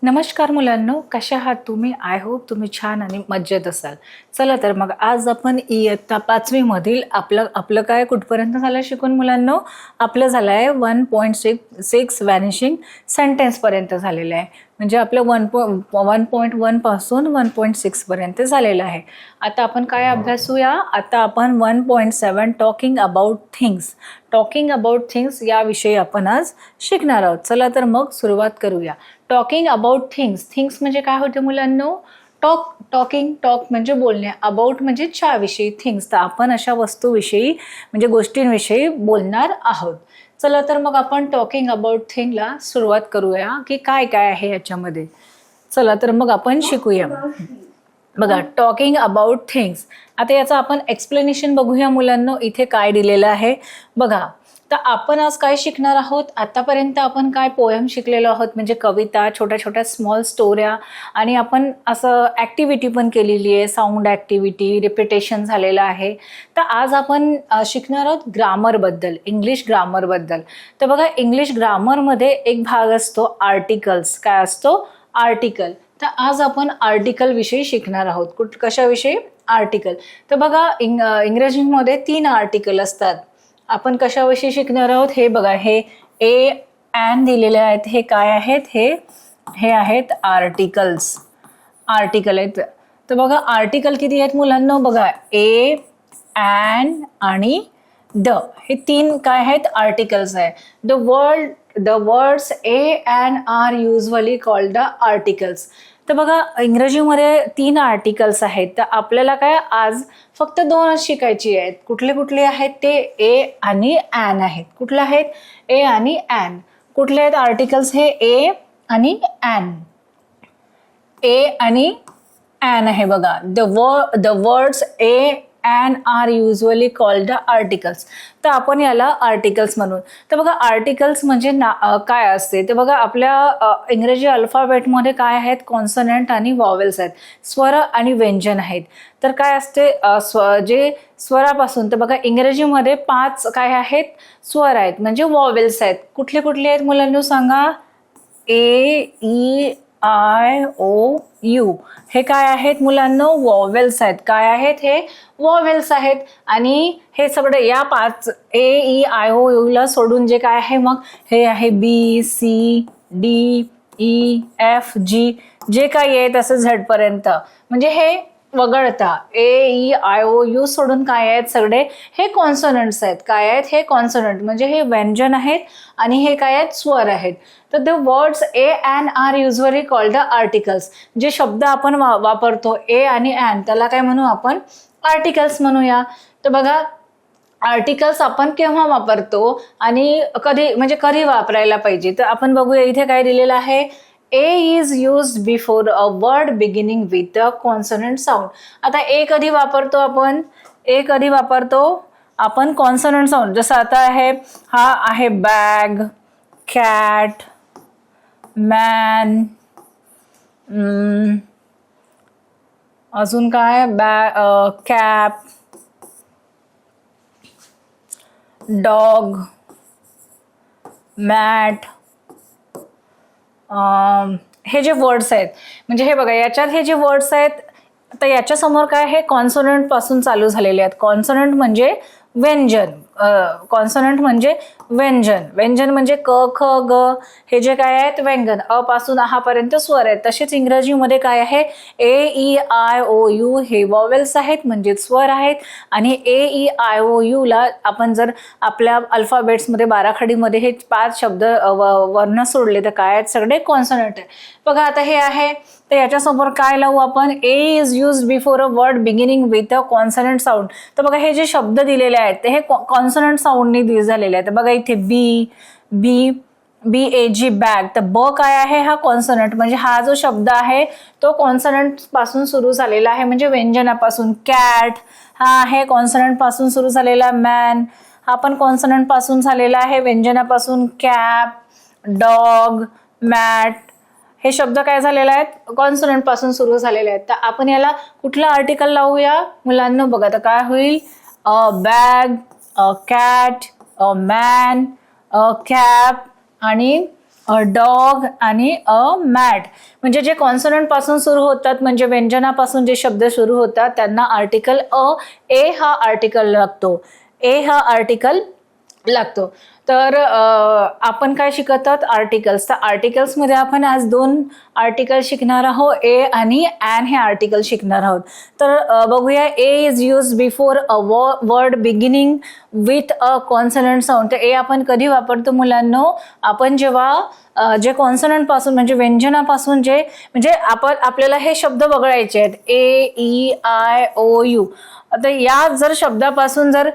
नमस्कार मुलांनो, कशा आहात तुम्ही? आय होप तुम्ही छान आणि मजेत असाल. चला तर मग आज आपण इयत्ता 5वी मधील आपलं आपलं काय कुठपर्यंत झालं शिकून मुलांनो? आपलं झालं आहे 1.6 व्हॅनिशिंग सेंटेन्सपर्यंत झालेलं आहे. म्हणजे आपलं 1.1 पासून 1.6 पर्यंत झालेलं आहे. आता आपण काय अभ्यासूया? आता आपण 1.7 talking about things. Talking about things याविषयी आपण आज शिकणार आहोत. चला तर मग सुरुवात करूया. Talking about things. थिंग्स म्हणजे काय होते मुलांनो? टॉक म्हणजे बोलणे, अबाउट म्हणजे च्याविषयी, थिंग्स. तर आपण अशा वस्तूविषयी म्हणजे गोष्टींविषयी बोलणार आहोत. चला तर मग आपण टॉकिंग अबाउट थिंगला सुरुवात करूया की काय काय आहे याच्यामध्ये. चला तर मग आपण शिकूया. बघा, टॉकिंग अबाउट थिंग्स. आता याचं आपण एक्सप्लेनेशन बघूया मुलांनो. इथे काय दिलेलं आहे बघा. तर आपण आज काय शिकणार आहोत? आतापर्यंत आपण काय पोएम शिकलेलो आहोत, म्हणजे कविता, छोट्या छोट्या स्मॉल स्टोऱ्या, आणि आपण असं ॲक्टिव्हिटी पण केलेली आहे, साऊंड ॲक्टिव्हिटी, रिपिटेशन झालेलं आहे. तर आज आपण शिकणार आहोत ग्रामरबद्दल, इंग्लिश ग्रामरबद्दल. तर बघा, इंग्लिश ग्रामरमध्ये एक भाग असतो आर्टिकल्स. काय असतो? आर्टिकल. तर आज आपण आर्टिकल विषयी शिकणार आहोत. कशाविषयी? आर्टिकल. तर बघा, इंग्रजीमध्ये 3 आर्टिकल असतात. आपण कशाविषयी शिकणार आहोत हे बघा. हे ए ॲन दिलेले आहेत. हे काय आहेत? हे आहेत आर्टिकल्स. आर्टिकल आहेत. तर बघा, आर्टिकल किती आहेत मुलांना? बघा, ए, ॲन आणि द, हे 3 काय आहेत? आर्टिकल्स आहे. The words a an are usually called the articles. तर बघा, इंग्रजीमध्ये 3 आर्टिकल्स आहेत. तर आपल्याला काय आज फक्त 2च शिकायची आहेत. कुठले कुठले आहेत ते? ए आणि ॲन आहेत. कुठले आहेत? ए आणि ॲन. कुठले आहेत आर्टिकल्स? हे ए आणि ॲन. ए आणि ॲन आहे बघा. The words a an are usually called the articles. तर आपण याला आर्टिकल्स म्हणू. तर बघा, आर्टिकल्स म्हणजे काय असते ते बघा. आपल्या इंग्रजी अल्फाबेटमध्ये काय आहेत? कॉन्सनंट आणि वॉवेल्स आहेत, स्वर आणि व्यंजन आहेत. तर काय असते जे स्वरापासून, तर बघा इंग्रजीमध्ये 5 काय आहेत? स्वर आहेत, म्हणजे वॉवेल्स आहेत. कुठले कुठले आहेत मुलांना सांगा? ए, ई, आय, ओ, यू. हे काय आहेत मुलांना? वॉवेल्स आहेत. काय आहेत? हे वॉवेल्स आहेत. आणि हे सगळे या 5 ए, ई, आय, ओ, यू ला सोडून जे काय आहे मग हे आहे बी, सी, डी, ई, एफ, जी, जे काही आहे तसं झेड पर्यंत, म्हणजे हे वगळता ए, ई, आय, ओ, यू सोडून काय आहेत? सगळे हे कॉन्सोनंट्स आहेत. काय आहेत? हे कॉन्सोनंट, म्हणजे हे व्यंजन आहेत आणि हे काय आहेत? स्वर आहेत. तर the words a an are usually called the articles. जे शब्द आपण वापरतो ए आणि ॲन, त्याला काय म्हणू आपण? आर्टिकल्स म्हणूया. तर बघा, आर्टिकल्स आपण केव्हा वापरतो आणि कधी वापरायला पाहिजे? तर आपण बघूया. इथे काय दिलेलं आहे? A is used before a word beginning with a consonant sound. आता ए कधी वापरतो आपण? ए कधी वापरतो आपण? Consonant sound. जसं आता हा आहे बॅग, कॅट, मॅन, अजून काय? Cap, dog, mat. हे जे वर्ड्स आहेत, म्हणजे हे बघा, याच्यात हे जे वर्ड्स आहेत, तर याच्या समोर काय? हे कॉन्सोनंट पासून चालू झालेले आहेत. कॉन्सोनंट म्हणजे व्यंजन. कॉन्सोनंट म्हणजे व्यंजन. व्यंजन म्हणजे क, ख, ग, हे जे काय आहेत? व्यंजन. अ पासून आ पर्यंत स्वर आहेत. तसेच इंग्रजीमध्ये काय आहे? ए, ई, आय, ओ, यू हे वॉवेल्स आहेत, म्हणजे स्वर आहेत. आणि ए, ई, आय, ओ, यू ला आपण जर आपल्या अल्फाबेट्समध्ये बाराखडीमध्ये हे 5 शब्द वर्ण सोडले तर काय आहेत? सगळे कॉन्सोनंट आहे. बघा, आता हे आहे, तर याच्यासमोर काय लावू आपण? A is used before a word beginning with a consonant sound. तर बघा, हे जे शब्द दिलेले आहेत ते हे कॉन्सोनंट साऊंडने झालेले आहेत. बघा, इथे बी ए जी, बॅग. तर ब काय आहे? हा कॉन्सोनंट, म्हणजे हा जो शब्द आहे तो कॉन्सोनंट पासून सुरू झालेला आहे, म्हणजे व्यंजनापासून. कॅट हा आहे कॉन्सोनंट पासून सुरू झालेला. मॅन हा पण कॉन्सोनंट पासून झालेला आहे, व्यंजनापासून. कॅप, डॉग, मॅट हे शब्द काय झालेले आहेत? कॉन्सोनंट पासून सुरू झालेले आहेत. तर आपण याला कुठलं आर्टिकल लावूया मुलांना? बघा, तर काय होईल? बॅग, कॅट, मॅन, कॅप आणि अ डॉग आणि अ मॅट. म्हणजे जे कॉन्सोनंट पासून सुरू होतात, म्हणजे व्यंजनापासून जे शब्द सुरू होतात त्यांना आर्टिकल ए हा आर्टिकल लागतो. ए हा आर्टिकल लागतो. तर आपण काय शिकत आहोत? आर्टिकल्स. तर आर्टिकल्समध्ये आपण आज 2 आर्टिकल शिकणार आहोत, ए आणि ॲन हे आर्टिकल शिकणार आहोत. तर बघूया. A is use before a word beginning with a consonant sound. तर ए आपण कधी वापरतो मुलांनो? आपण जेव्हा जे कॉन्सनंट पासून म्हणजे व्यंजनापासून जे म्हणजे आपल्याला हे शब्द वगळायचे आहेत. ए, ई, आय, ओ, यू. आता या जर शब्दापासून जर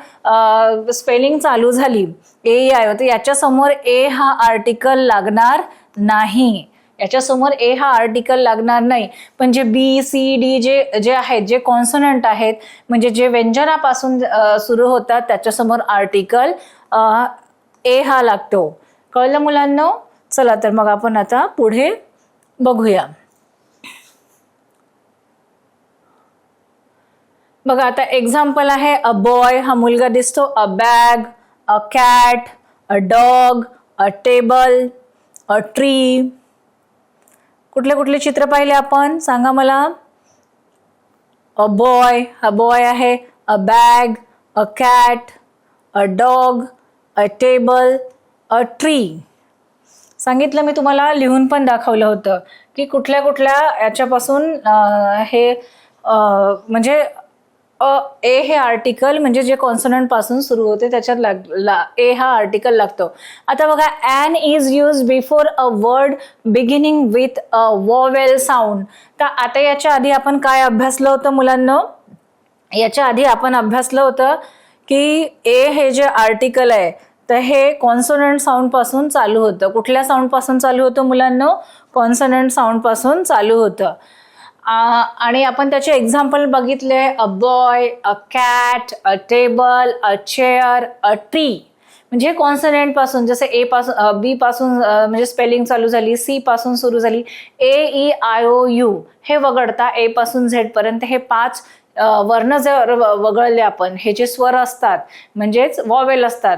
स्पेलिंग चालू झाली ए, आय, तर याच्यासमोर ए हा आर्टिकल लागणार नाही. याच्यासमोर ए हा आर्टिकल लागणार नाही. पण जे बी, सी, डी जे आहेत, जे कॉन्सोनंट आहेत, म्हणजे जे व्यंजनापासून सुरू होतात त्याच्यासमोर आर्टिकल ए हा लागतो. कळलं मुलांनो? चला तर मग आपण आता पुढे बघूया. बघा आता एक्झाम्पल आहे. अ बॉय हा मुलगा दिसतो. A bag, a cat, a dog, a table, a tree. कुठले कुठले चित्र पाहिले आपण? सांगा मला. अ बॉय, हा बॉय आहे. A bag, a cat, a dog, a table, a tree. सांगितलं मी तुम्हाला, लिहून पण दाखवलं होतं की कुठल्या कुठल्या याच्यापासून हे म्हणजे ए हे आर्टिकल म्हणजे जे कॉन्सोनंट पासून सुरू होते त्याच्यात ए हा आर्टिकल लागतो. आता बघा. An is use before a word beginning with a vowel sound. तर आता याच्या आधी आपण काय अभ्यासलं होतं मुलांना? याच्या आधी आपण अभ्यासलं होतं की ए हे जे आर्टिकल आहे तर हे कॉन्सोनंट साऊंड पासून चालू होतं. कुठल्या साऊंड पासून चालू होतं मुलांना? कॉन्सोनंट साऊंड पासून चालू होतं. आणि आपण त्याचे एक्झाम्पल बघितले. A boy, a cat, a table, a chair, a tree. म्हणजे कॉन्सोनंट पासून, जसं ए पासून बी पासून म्हणजे स्पेलिंग चालू झाली, सी पासून सुरू झाली, ए, ई, आय, ओ, यू हे वगळता ए पासून झेड पर्यंत हे 5 वर्ण जर वगळले आपण, हे जे स्वर असतात म्हणजेच वॉवेल असतात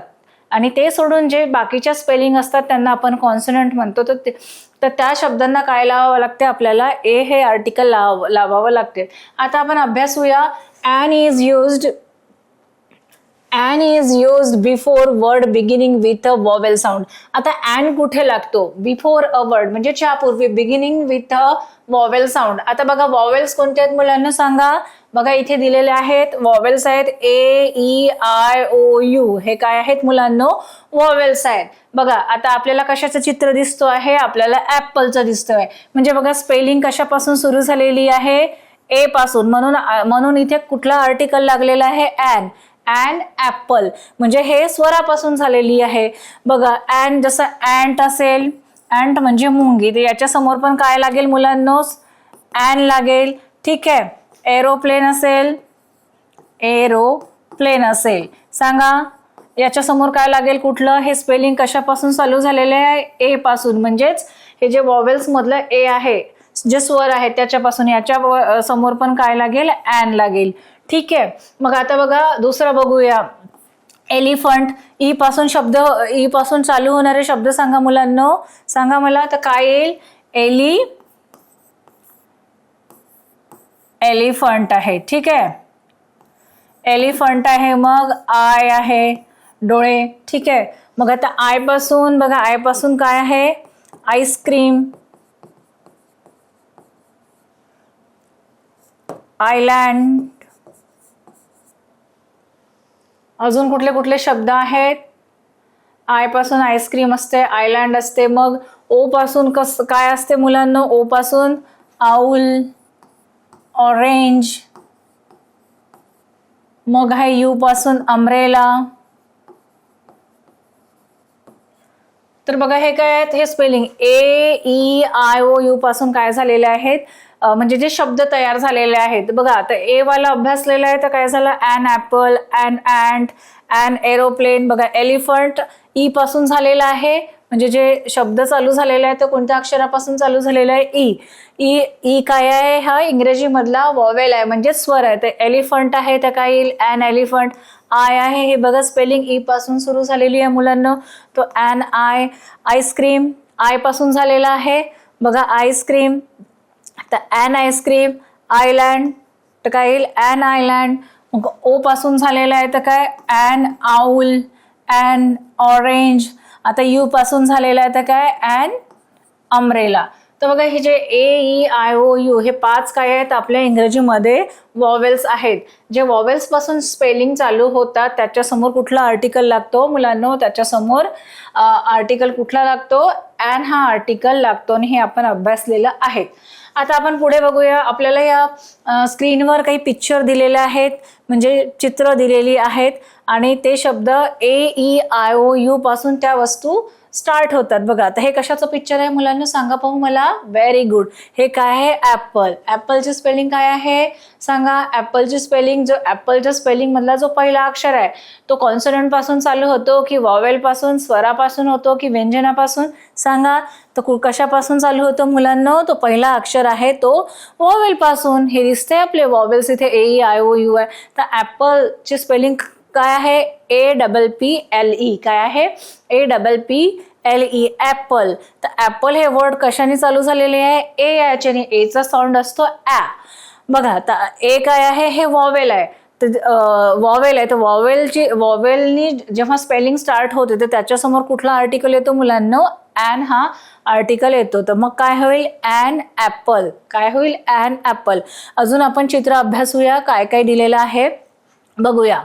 आणि ते सोडून जे बाकीच्या स्पेलिंग असतात त्यांना आपण कॉन्सोनंट म्हणतो. तर त्या शब्दांना काय लावावं लागते? आपल्याला ए हे आर्टिकल लावावं लागते. आता आपण अभ्यासूया. An is used before word beginning with a vowel sound. आता ॲन कुठे लागतो? बिफोर अ वर्ड म्हणजे च्यापूर्वी, beginning with a vowel sound. आता बघा वॉवेल्स कोणते आहेत मुलांना सांगा. बघा इथे दिलेले आहेत वॉवेल्स आहेत. ए, ई, आय, ओ, यू हे काय आहेत मुलांनो? वॉवेल्स आहेत. बघा आता आपल्याला कशाचं चित्र दिसतो आहे? आपल्याला ऍपलचं दिसतोय. म्हणजे बघा स्पेलिंग कशापासून सुरू झालेली आहे? ए पासून. म्हणून इथे कुठला आर्टिकल लागलेला आहे? ॲन. ॲन ऍपल म्हणजे हे स्वरापासून झालेली आहे. बघा ॲन जसं अँट असेल, अँट म्हणजे मुंगी, तर याच्या समोर पण काय लागेल मुलांनो? ॲन लागेल. ठीक आहे. एरोप्लेन असेल, एरोप्लेन असेल. सांगा याच्या समोर काय लागेल? कुठलं? हे स्पेलिंग कशापासून चालू झालेले आहे? ए पासून. म्हणजेच हे जे वॉवेल्स मधलं ए आहे, जे स्वर आहेत त्याच्यापासून. याच्या समोर पण काय लागेल? ॲन लागेल. ठीक आहे. मग आता बघा दुसरं बघूया. एलिफंट. ई पासून चालू होणारे शब्द सांगा मुलांनो. सांगा मला. तर काय येईल? एलिफंट आहे. ठीक आहे. एलिफंट आहे. मग आय आहे, डोळे. ठीक आहे. मग आता आय पासून काय आहे? Ice cream, island. अजून कुठले कुठले शब्द आहेत? आय पासून आईस्क्रीम असते, आयलँड असते. मग ओ पासून काय असते मुलांना? ओ पासून आऊल, ऑरेंज. मग आहे यू पासून अम्ब्रेला. तर बघा हे काय आहेत? हे spelling A, E, I, O, U पासून काय झालेले आहेत? म्हणजे जे शब्द तयार झालेले आहेत. बघा आता ए वाला अभ्यासलेला आहे तर काय झालं? An apple, an ant, an aeroplane. बघा एलिफंट ई पासून झालेला आहे. म्हणजे जे शब्द चालू झालेले आहे तर कोणत्या अक्षरापासून चालू झालेला आहे? ई. ई काय आहे? हा इंग्रजी मधला वॉवेल आहे म्हणजे स्वर आहे. तर एलिफंट आहे तर काय येईल? And elephant. आय आहे हे बघा स्पेलिंग ई पासून सुरू झालेली आहे मुलांना. तो ॲन आय. आईस्क्रीम, आय पासून झालेला आहे बघा आईस्क्रीम, तर ॲन आईस्क्रीम, आयलँड तर काय येईल ॲन आयलँड. मग ओ पासून झालेला आहे तर काय ॲन आऊल, ॲन ऑरेंज. आता यू पासून झालेला आहे तर काय ॲन अम्ब्रेला. तर बघा हे जे AEIOU हे 5 काय आहेत आपल्या इंग्रजीमध्ये वॉवेल्स आहेत. जे वॉवेल्स पासून स्पेलिंग चालू होतात त्याच्यासमोर कुठला आर्टिकल लागतो मुलांनो, त्याच्यासमोर आर्टिकल कुठला लागतो ॲन हा आर्टिकल लागतो आणि हे आपण अभ्यासलेलं आहे. आता आपण पुढे बघूया. आपल्याला या स्क्रीनवर काही पिक्चर दिलेले आहेत म्हणजे चित्र दिलेली आहेत आणि ते शब्द AEIOU पासून त्या वस्तू स्टार्ट होतात. बघा आता हे कशाचं पिक्चर आहे मुलांना सांगा पाहू मला. Very good. हे काय आहे ॲपल. ॲपलची स्पेलिंग काय आहे सांगा. ॲपलची स्पेलिंग जो ॲपलच्या स्पेलिंग मधला जो पहिला अक्षर आहे तो कॉन्सोनंट पासून चालू होतो की वॉवेल पासून, स्वरापासून होतो की व्यंजनापासून सांगा. तर कशापासून चालू होतो मुलांना, तो पहिला अक्षर आहे तो वॉवेल पासून. हे दिसते आपले वॉवेल्स इथे AEIOU आहे. तर ॲपलची स्पेलिंग काय आहे APPLE. काय आहे APPLE ॲपल. तर ॲपल हे वर्ड कशाने चालू झालेले आहे ए याच्याने. एचा साऊंड असतो ॲ. बघा आता ए काय आहे हे वॉवेल आहे. तर वॉवेल आहे तर वॉवेलनी जेव्हा स्पेलिंग स्टार्ट होते तर त्याच्यासमोर कुठला आर्टिकल येतो मुलांना ॲन हा आर्टिकल येतो. तर मग काय होईल ॲन ॲपल. काय होईल ॲन ॲपल. अजून आपण चित्र अभ्यासूया काय काय दिलेलं आहे बघूया.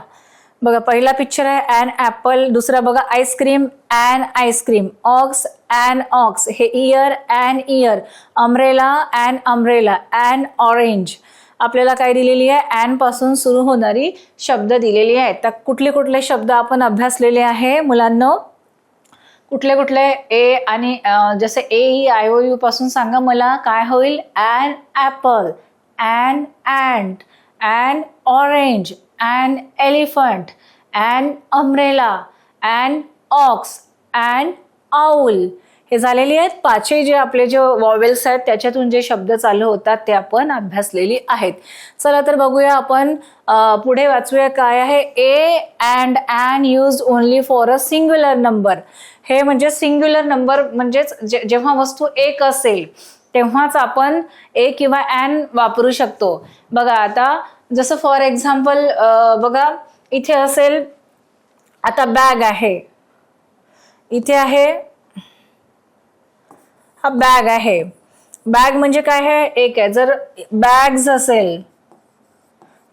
बघा पहिला पिक्चर आहे ॲन ॲपल. दुसरा बघा ice cream an ice cream, ox an ox, हे ear an ear, umbrella an umbrella, an orange. आपल्याला काय दिलेली आहे ॲन पासून सुरू होणारी शब्द दिलेली आहेत. तर कुठले कुठले शब्द आपण अभ्यासलेले आहे मुलांना, कुठले कुठले ए आणि जसे AEIOU पासून सांगा मला काय होईल an apple, an ant, an orange, an elephant, an umbrella, an ox, an owl. हे झालेली आहेत पाचही जे आपले जे वॉवेल्स आहेत त्याच्यातून जे शब्द चालू होतात ते आपण अभ्यासलेली आहेत. चला तर बघूया आपण पुढे वाचूया काय आहे. A and an used only for a singular number. हे म्हणजे सिंग्युलर नंबर म्हणजेच जेव्हा वस्तू एक असेल तेव्हाच आपण ए किंवा ॲन वापरू शकतो. बघा आता जसं फॉर एक्झाम्पल बघा इथे असेल आता बॅग आहे, इथे आहे हा बॅग आहे. बॅग म्हणजे काय आहे एक आहे. जर बॅग्स असेल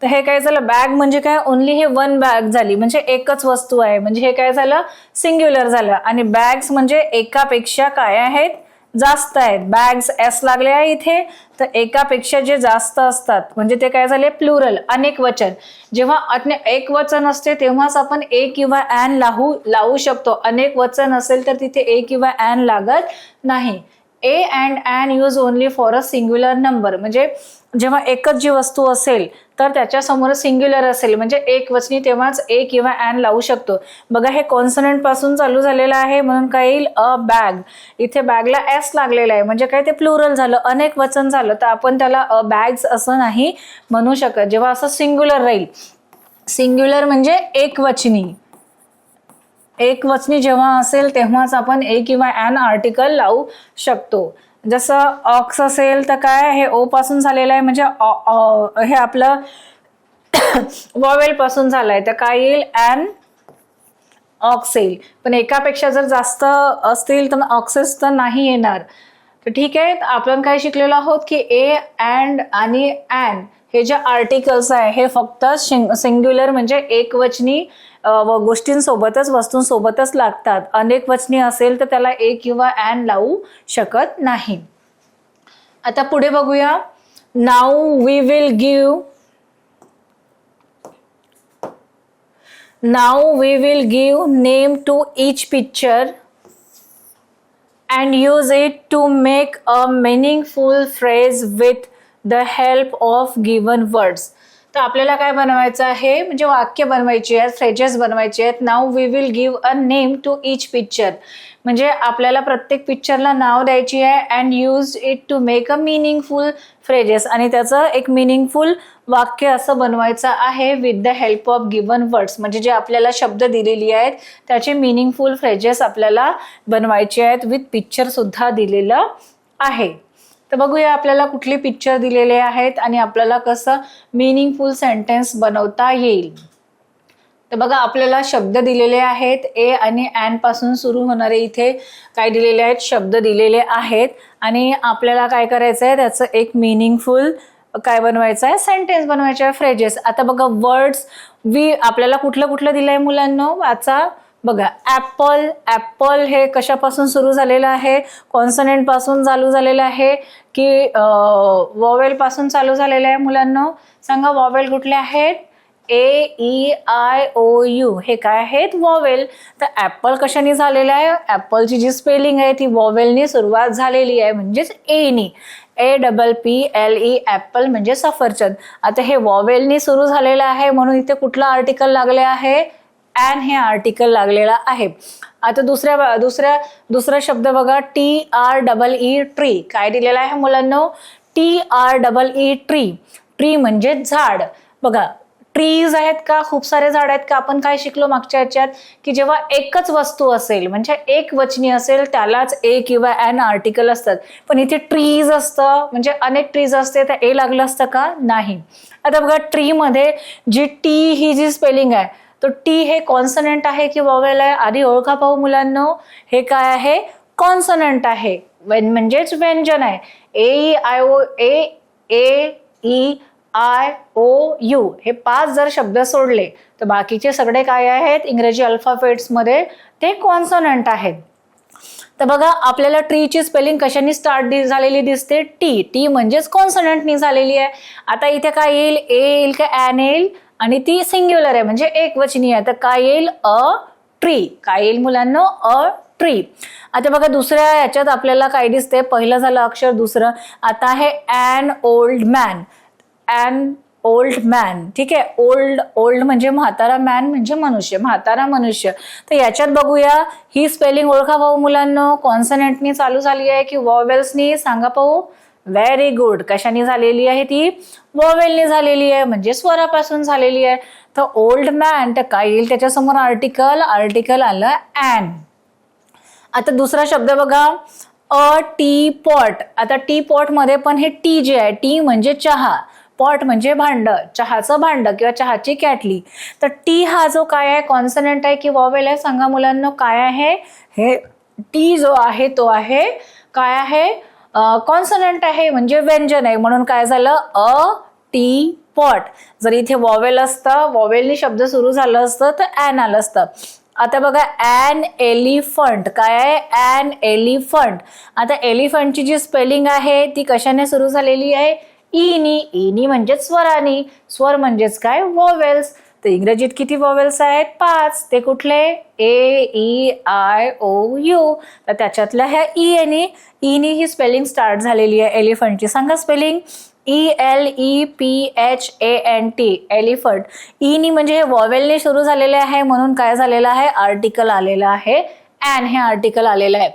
तर हे काय झालं बॅग म्हणजे काय ओनली हे वन बॅग झाली म्हणजे एकच वस्तू आहे म्हणजे हे काय झालं सिंग्युलर झालं. आणि बॅग्स म्हणजे एकापेक्षा काय आहेत जास्त आहेत. बॅग्स एस लागले आहे इथे तर एकापेक्षा जे जास्त असतात म्हणजे ते काय झाले प्लुरल अनेक वचन. जेव्हा एक वचन असते तेव्हाच आपण ए किंवा ॲन लावू शकतो. अनेक वचन असेल तर तिथे ए किंवा ॲन लागत नाही. A and an use only for a singular number म्हणजे जेव्हा एकच जी वस्तू असेल तर त्याच्यासमोर सिंग्युलर असेल म्हणजे एक वचनी तेव्हाच ए किंवा ॲन लावू शकतो. बघा हे कॉन्सोनंट पासून चालू झालेलं आहे म्हणून काय येईल अ बॅग. इथे बॅगला एस लागलेला आहे म्हणजे काय ते प्लुरल झालं अनेक वचन झालं तर आपण त्याला अ बॅग्स असं नाही म्हणू शकत. जेव्हा असं सिंग्युलर राहील, सिंग्युलर म्हणजे एक वचनी जेव्हा असेल तेव्हाच आपण ए किंवा ॲन आर्टिकल लावू शकतो. जसं ऑक्स असेल तर काय हे ओ पासून झालेलं आहे म्हणजे हे आपलं वॉवेल पासून झालंय तर काय येईल ॲन ऑक्स येईल. पण एकापेक्षा जर जास्त असतील तर ऑक्सेस तर नाही येणार. तर ठीक आहे आपण काय शिकलेलो आहोत की ए अँड आणि ॲन हे जे आर्टिकल्स आहे हे फक्त सिंग्युलर म्हणजे एक वचनी गोष्टींसोबतच वस्तूंसोबतच लागतात. अनेक वचनी असेल तर त्याला ए किंवा ॲन लावू शकत नाही. आता पुढे बघूया. Now we will give name to each picture and use it to make a meaningful phrase with the help of given words. तर आपल्याला काय बनवायचं आहे म्हणजे वाक्य बनवायची आहेत, फ्रेजेस बनवायचे आहेत. Now we will give a name to each picture म्हणजे आपल्याला प्रत्येक पिक्चरला नाव द्यायची आहे and use it to make a meaningful phrases आणि त्याचं एक मिनिंगफुल वाक्य असं बनवायचं आहे with the help of given words, म्हणजे जे आपल्याला शब्द दिलेली आहेत त्याचे मिनिंगफुल फ्रेजेस आपल्याला बनवायचे आहेत. विथ पिक्चर सुद्धा दिलेलं आहे. तर बघूया आपल्याला कुठले पिक्चर दिलेले आहेत आणि आपल्याला कसं मिनिंगफुल सेंटेन्स बनवता येईल. तर बघा आपल्याला शब्द दिलेले आहेत. ए आणि ॲन पासून सुरू होणारे इथे काय दिलेले आहेत, शब्द दिलेले आहेत आणि आपल्याला काय करायचं आहे, त्याचं एक मिनिंगफुल काय बनवायचं आहे, सेंटेन्स बनवायचे आहे, फ्रेजेस. आता बघा वर्ड्स आपल्याला कुठलं कुठलं दिलंय मुलांनो वाचा. बघा ॲपल, ॲपल हे कशापासून सुरू झालेलं आहे, कॉन्सनंट पासून चालू झालेलं आहे की वॉवेल पासून चालू झालेलं आहे मुलांनो, सांगा वॉवेल कुठले आहेत, AEIOU हे काय आहेत, वॉवेल. तर ॲपल कशाने झालेलं आहे, ॲपलची जी स्पेलिंग आहे ती वॉवेलनी सुरुवात झालेली आहे म्हणजेच एनी, APPLE ॲपल म्हणजे सफरचंद. आता हे वॉवेलनी सुरू झालेलं आहे म्हणून इथे कुठलं आर्टिकल लागले आहे, ॲन हे आर्टिकल लागलेलं आहे. आता दुसरा शब्द बघा TREE ट्री, काय दिलेला आहे मुलांनो, TREE ट्री, ट्री म्हणजे झाड. बघा ट्रीज आहेत का, खूप सारे झाड आहेत का. आपण काय शिकलो मागच्या याच्यात की जेव्हा एकच वस्तू असेल म्हणजे एक वचनी असेल त्यालाच ए किंवा ॲन आर्टिकल असतात, पण इथे ट्रीज असतं म्हणजे अनेक ट्रीज असते तर ए लागलं असतं का, नाही. आता बघा ट्री मध्ये जी टी ही जी स्पेलिंग आहे तो टी हे कॉन्सनंट आहे की वॉवेल आहे, आधी ओळखा पाहू मुलांनो. हे काय आहे, कॉन्सनंट आहे, म्हणजेच व्यंजन आहे. AEIOU हे 5 जर शब्द सोडले तर बाकीचे सगळे काय आहेत, इंग्रजी अल्फाबेट्स मध्ये ते कॉन्सनंट आहेत. तर बघा आपल्याला ट्रीची स्पेलिंग कशाने स्टार्ट झालेली दिसते, टी म्हणजेच कॉन्सनंटनी झालेली आहे. आता इथे काय येईल, ए येईल का ॲन येईल, आणि ती सिंग्युलर आहे म्हणजे एक वचनी आहे, तर काय येईल, अ ट्री. काय येईल मुलांनो, अ ट्री. आता बघा दुसऱ्या याच्यात आपल्याला काय दिसते, पहिलं झालं अक्षर, दुसरं आता आहे an old man, an old man, ठीक आहे. ओल्ड म्हणजे म्हातारा, मॅन म्हणजे मनुष्य, म्हातारा मनुष्य. तर याच्यात बघूया ही स्पेलिंग ओळखा पाहू मुलांनो, कॉन्सनंटनी चालू झाली आहे की वॉवेल्सनी, सांगा पाहू. व्हेरी गुड, कशाने झालेली आहे ती, वॉवेलने झालेली आहे म्हणजे स्वरापासून झालेली आहे. तर ओल्ड मॅन, तर काय येईल त्याच्यासमोर आर्टिकल आलं ॲन. आता दुसरा शब्द बघा अ टी पॉट. आता टी पॉट मध्ये पण हे टी जे आहे, टी म्हणजे चहा, पॉट म्हणजे भांड, चहाचं भांड किंवा चहाची कॅटली. तर टी हा जो काय आहे, कॉन्सनंट आहे की वॉवेल आहे, सांगा मुलांना काय आहे. हे टी जो आहे तो आहे काय आहे, कॉन्सनंट आहे म्हणजे व्यंजन आहे म्हणून काय झालं, अ टी पॉट. जर इथे वॉवेल असतं, वॉवेलनी शब्द सुरू झालं असतं तर ॲन आलं असतं. आता बघा ॲन एलिफंट, काय आहे, ॲन एलिफंट. आता एलिफंटची जी स्पेलिंग आहे ती कशाने सुरू झालेली आहे, ईनी म्हणजेच स्वरानी, स्वर म्हणजेच काय, वॉवेल्स. तर इंग्रजीत किती वॉवेल्स आहेत, 5. ते कुठले, AEIOU. तर त्याच्यातल्या ह्या ईनी ही स्पेलिंग स्टार्ट झालेली आहे एलिफंटची, सांगा स्पेलिंग, ELEPHANT एलिफंट. ईनी म्हणजे हे वॉवेलने सुरू झालेले आहे म्हणून काय झालेलं आहे, आर्टिकल आलेलं आहे, ॲन हे आर्टिकल आलेलं आहे.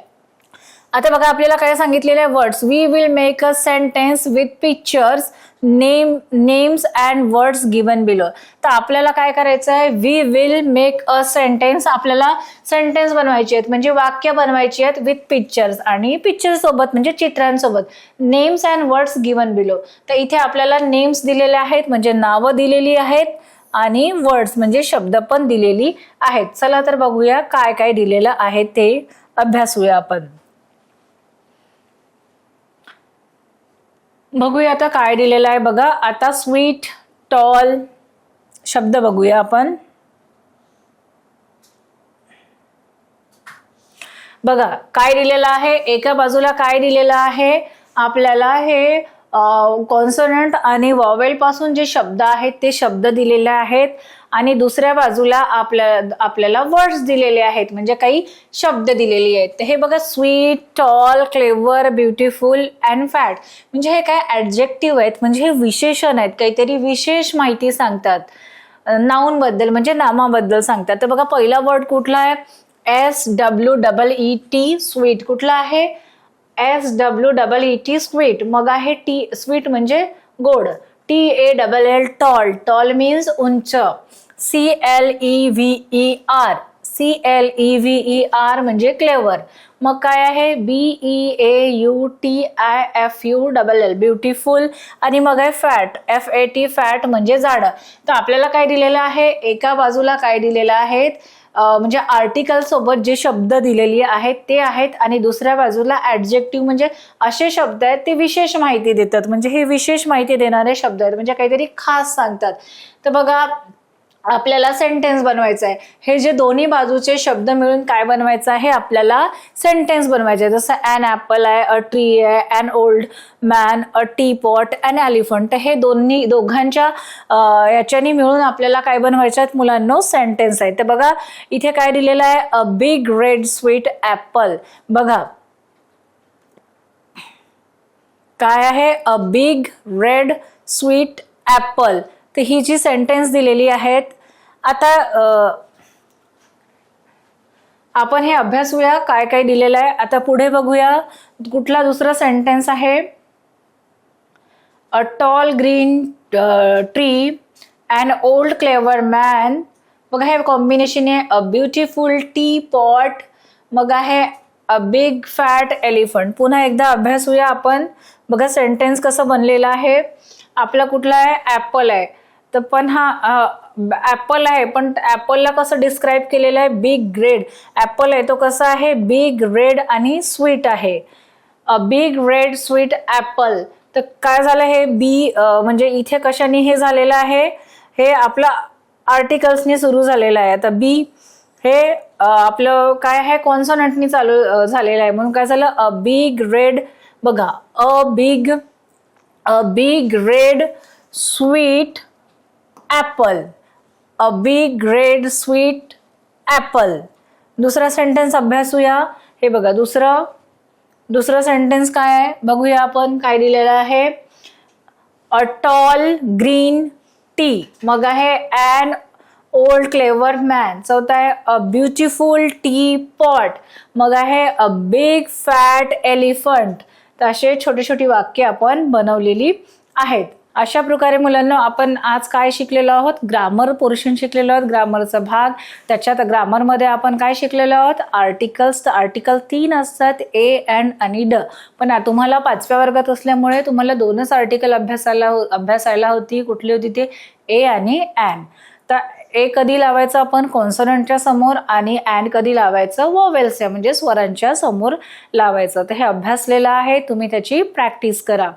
आता बघा आपल्याला काय सांगितलेलं आहे, words. We will make a sentence with pictures, names and words given below. तर आपल्याला काय करायचं आहे, we will make a sentence, आपल्याला सेंटेन्स बनवायचे आहेत म्हणजे वाक्य बनवायची आहेत विथ पिक्चर्स, आणि पिक्चर सोबत म्हणजे चित्रांसोबत, names and words given below. तर इथे आपल्याला नेम्स दिलेले आहेत म्हणजे नावं दिलेली आहेत आणि वर्ड्स म्हणजे शब्द पण दिलेली आहेत. चला तर बघूया काय काय दिलेलं आहे ते अभ्यासूया आपण. बघूया आता काय दिलेलं आहे बघा. आता स्वीट, टॉल शब्द बघूया आपण. बघा काय दिलेलं आहे, एका बाजूला काय दिलेलं आहे आपल्याला, हे कॉन्सोनंट आणि वॉवेल पासून जे शब्द आहेत ते शब्द दिलेले आहेत आणि दुसऱ्या बाजूला आपल्याला वर्ड्स दिलेले आहेत म्हणजे काही शब्द दिलेले आहेत. तर हे बघा sweet, tall, clever, beautiful and fat म्हणजे हे काय ॲडजेक्टिव्ह आहेत म्हणजे हे विशेषण आहेत, काहीतरी विशेष माहिती सांगतात, नाउन बद्दल म्हणजे नामाबद्दल सांगतात. तर बघा पहिला वर्ड कुठला आहे, SWEET, स्वीट. कुठला आहे, SWEET, स्वीट. मग आहे टी, स्वीट म्हणजे गोड. TALL टॉल, टॉल मीन्स उंच. CLEVER, CLEVER म्हणजे क्लेवर. मग काय आहे BEAUTIFULL, ब्युटिफुल. आणि मग आहे फॅट, FAT, फॅट म्हणजे जाडं. तर आपल्याला काय दिलेलं आहे, एका बाजूला काय दिलेलं आहेत म्हणजे आर्टिकल सोबत जे शब्द दिलेली आहेत ते आहेत, आणि दुसऱ्या बाजूला ऍडजेक्टिव्ह म्हणजे असे शब्द आहेत ते विशेष माहिती देतात. म्हणजे हे विशेष माहिती देणारे शब्द आहेत, म्हणजे काहीतरी खास सांगतात. तर बघा आपल्याला सेंटेन्स बनवायचं आहे. हे जे दोन्ही बाजूचे शब्द मिळून काय बनवायचं आहे, आपल्याला सेंटेन्स बनवायचे आहे. जसं ॲन ॲपल आहे, अ ट्री आहे, an old man, a teapot, an elephant. हे दोघांच्या याच्यानी मिळून आपल्याला काय बनवायचे आहेत मुलांनो, सेंटेन्स आहे. तर बघा इथे काय दिलेलं आहे, अ बिग रेड स्वीट ॲपल. बघा काय आहे, अ बिग रेड स्वीट ॲपल. तर ही जी सेंटेन्स दिलेली आहेत, आता आपण हे अभ्यासूया काय काय दिलेलं आहे. आता पुढे बघूया कुठला दुसरा सेंटेन्स आहे, a tall green tree, an old clever man. बघा हे कॉम्बिनेशन आहे, अ ब्युटिफुल टी पॉट. मग आहे अ बिग फॅट एलिफंट. पुन्हा एकदा अभ्यासूया आपण. बघा सेंटेन्स कसं बनलेलं आहे. आपला कुठला आहे, ॲपल आहे. तर पण हा ॲपल आहे, पण ॲपलला कसं डिस्क्राईब केलेलं आहे, बिग रेड. ॲपल आहे तो कसा आहे, बिग रेड आणि स्वीट आहे. अ बिग रेड स्वीट ॲपल. तर काय झालं हे बी म्हणजे इथे कशाने हे झालेलं आहे, हे आपलं आर्टिकल्सनी सुरू झालेलं आहे. आता बी हे आपलं काय आहे, कॉन्सोनंटनी चालू झालेलं आहे, म्हणून काय झालं, अ बिग रेड. बघा a big red sweet apple, a big red sweet apple. दुसरा सेंटेन्स अभ्यासूया. हे बघा दुसरं सेंटेन्स काय आहे बघूया आपण. काय दिलेलं आहे, अ टॉल ग्रीन टी. मग आहे ॲन ओल्ड क्लेवर मॅन. चौथा आहे अ ब्युटिफुल टी पॉट. मग आहे अ बिग फॅट एलिफंट. तर असे छोटी छोटी वाक्य आपण बनवलेली आहेत. अशा प्रकारे मुलांना आपण आज काय शिकलेलो आहोत, ग्रामर पोर्शन शिकलेलो आहोत, ग्रामरचा भाग. त्याच्यात ग्रामरमध्ये आपण काय शिकलेलो आहोत, आर्टिकल्स. तर आर्टिकल 3 असतात, ए, एन आणि ड. पण तुम्हाला 5व्या वर्गात असल्यामुळे तुम्हाला 2च आर्टिकल अभ्यासायला होती. कुठली होती ते, ए आणि ॲन. तर ए कधी लावायचं आपण, कॉन्सोनंटच्या समोर, आणि ॲन कधी लावायचं, वोवेल्सच्या म्हणजे स्वरांच्या समोर लावायचं. तर हे अभ्यासलेलं आहे, तुम्ही त्याची प्रॅक्टिस करा.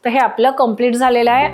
तर हे आपलं कंप्लीट झालेलं आहे.